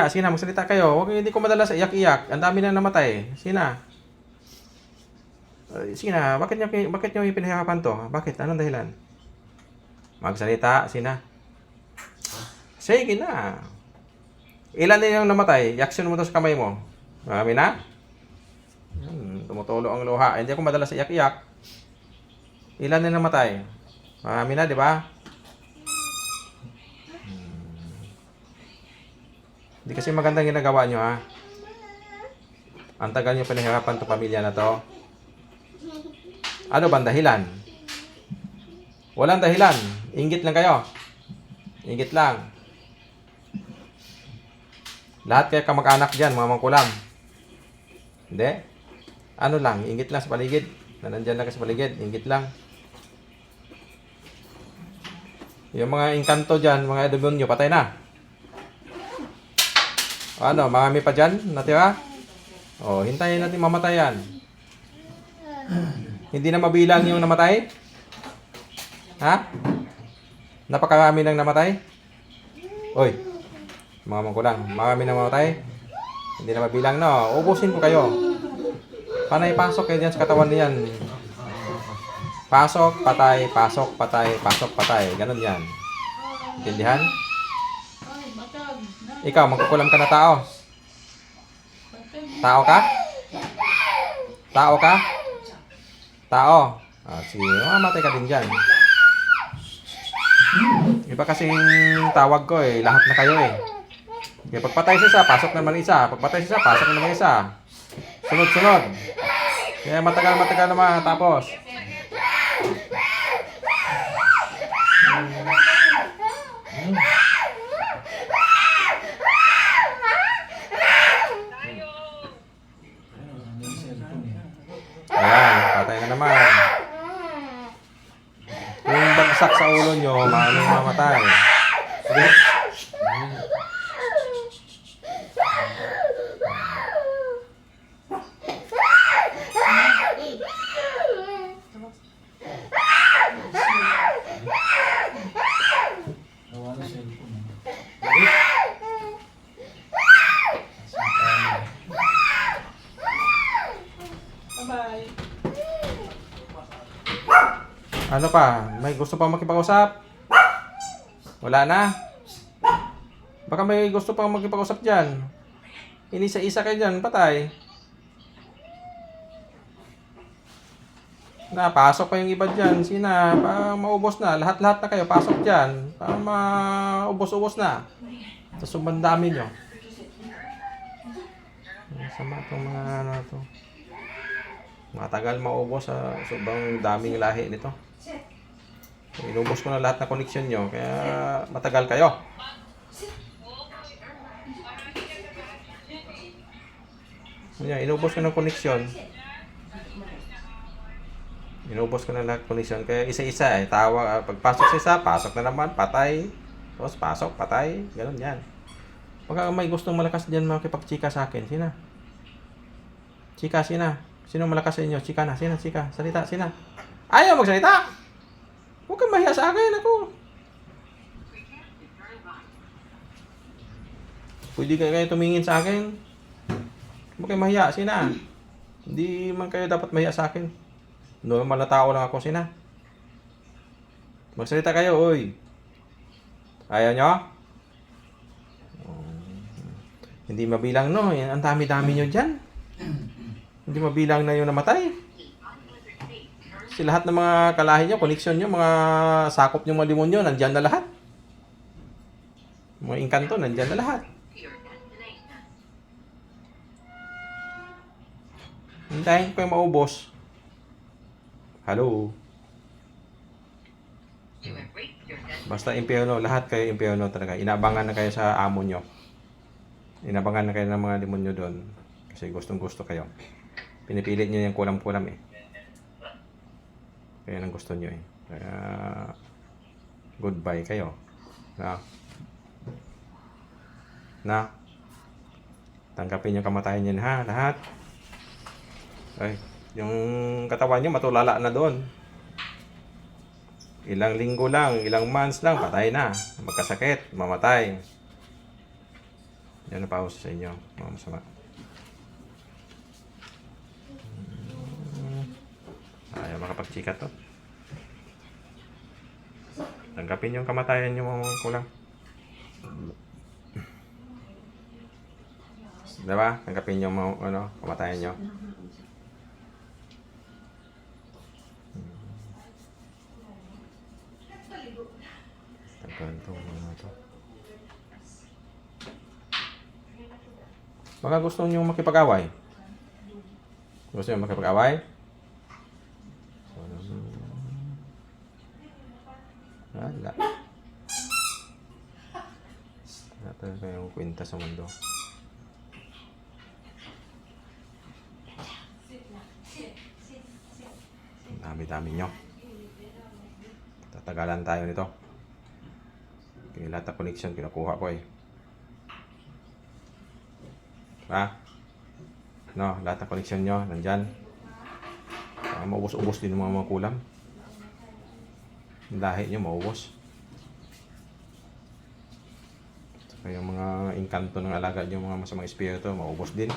mahiya. Sige na, magsalita kayo. Huwag hindi ko madalas iyak-iyak. Ang dami na namatay. Sige na. Sige na, bakit nyo pinahirapan to? Bakit? Anong dahilan? Magsalita, sige na. Sige na. Ilan din yung namatay? Yaksyon mo to sa kamay mo. Marami na? Tumutulo ang luha. Hindi ako madalas iyak-iyak. Ilan din namatay? Marami na, di ba? Hindi kasi magandang ginagawa nyo, ha? Ang tagal nyo pinahirapan to pamilya na to. Ano bang dahilan? Walang dahilan. Inggit lang kayo. Inggit lang. Lahat kayo kamag-anak dyan, mga mangkulam. Hindi? Ano lang, inggit lang sa paligid. Nandyan lang sa paligid, inggit lang. Yung mga engkanto dyan, mga demonyo, patay na. Ano, marami pa dyan natira? O, hintayin natin mamatay yan. Hindi na mabilang yung namatay? Ha? Napakarami nang namatay? Oy, mga mangkulang, marami nang mamatay? Hindi na mabilang, no? Ubusin ko kayo. Panay pasok kayo dyan sa katawan niyan. Pasok, patay, pasok, patay, pasok, patay. Ganon yan. Intindihan? Ikaw, magkukulam ka na tao. Tao ka? Tao ka? Tao. Sige, mamatay ka din dyan. Iba kasing tawag ko eh. Lahat na kayo eh. Okay, pagpatay sa isa, pasok naman isa. Pagpatay sa isa, pasok naman isa. Sunod-sunod. Kaya matagal naman. Tapos. Ayan, patay na naman. Yung bagsak sa ulo nyo, maraming mamatay. Sige. Bye-bye. Ano pa? May gusto pa makipag-usap? Wala na? Baka may gusto pa makipag-usap dyan. Inisa-isa kayo dyan, patay. Pasok pa yung iba dyan. Sina, para maubos na. Lahat-lahat na kayo, pasok dyan. Para maubos-ubos na. Sa sumbandami nyo. Sama itong mga ano to. Matagal maubos sa sobrang daming lahi nito. Inubos ko na lahat ng connection nyo, kaya matagal kayo. Yan, inubos ko ng connection. Inubos ko na lahat ng connection, kaya isa-isa eh. Tawag, pagpasok sa isa, pasok na naman, patay. Tapos pasok, patay. Ganun yan. Pagka may gustong malakas dyan makipagchika sa akin, sina? Chika, sina? Sino malakas sa inyo? Chika na, sina, chika. Salita, sina. Ayaw magsalita! Huwag kang mahiya sa akin, ako. Pwede kayo tumingin sa akin. Huwag kang mahiya, sina. Hindi man kayo dapat mahiya sa akin. Normal na tao lang ako, sina. Magsalita kayo, oy. Ayaw nyo? Hindi mabilang, no? Ang dami-dami nyo dyan. Hindi mabilang na yung namatay. Kasi lahat ng mga kalahi nyo, connection nyo, mga sakop nyo, mga demonyo, nandyan na lahat. Mga engkanto, nandyan na lahat. Hintayin ko kayo maubos. Hello? Basta impyerno, lahat kayo impyerno talaga. Inabangan na kayo sa amo nyo. Inabangan na kayo ng mga demonyo doon. Kasi gustong-gusto kayo. Pinipilit nyo yung kulam-kulam eh. Kaya nang gusto nyo eh. Kaya goodbye kayo. Na. Tanggapin yung kamatayan nyo ha, lahat. Ay, yung katawan nyo matulala na doon. Ilang linggo lang, ilang months lang, patay na. Magkasakit, mamatay. Yan ang pauso sa inyo, mga masama. Ayaw makapagchika to. Tanggapin yung kamatayan nyo mga kulang. Diba? Tanggapin yung mga kamatayan nyo. Tanggalin to mga to. Baka gusto nyo makipag-away. Gusto nyo makipag-away? Wala. Wala talaga yung kwenta sa mundo. Ang dami-dami nyo. Tatagalan tayo nito. Kaya lahat ng connection kinukuha ko eh. Ha? No, lahat ng connection nyo nandyan. Maubos-ubos din ng mga kulam. Yung lahi nyo maubos. Saka yung mga inkanto ng alaga nyo, mga masamang espiritu, maubos din.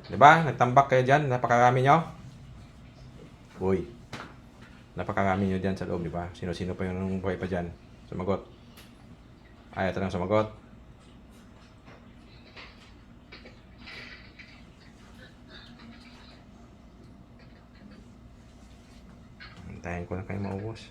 Diba? Nagtambak kayo dyan, napakarami nyo. Uy, napakarami nyo dyan sa loob, diba? Sino-sino pa yung buhay pa dyan? Sumagot. Ayaw talagang sumagot. Antayin ko na kayo maubos.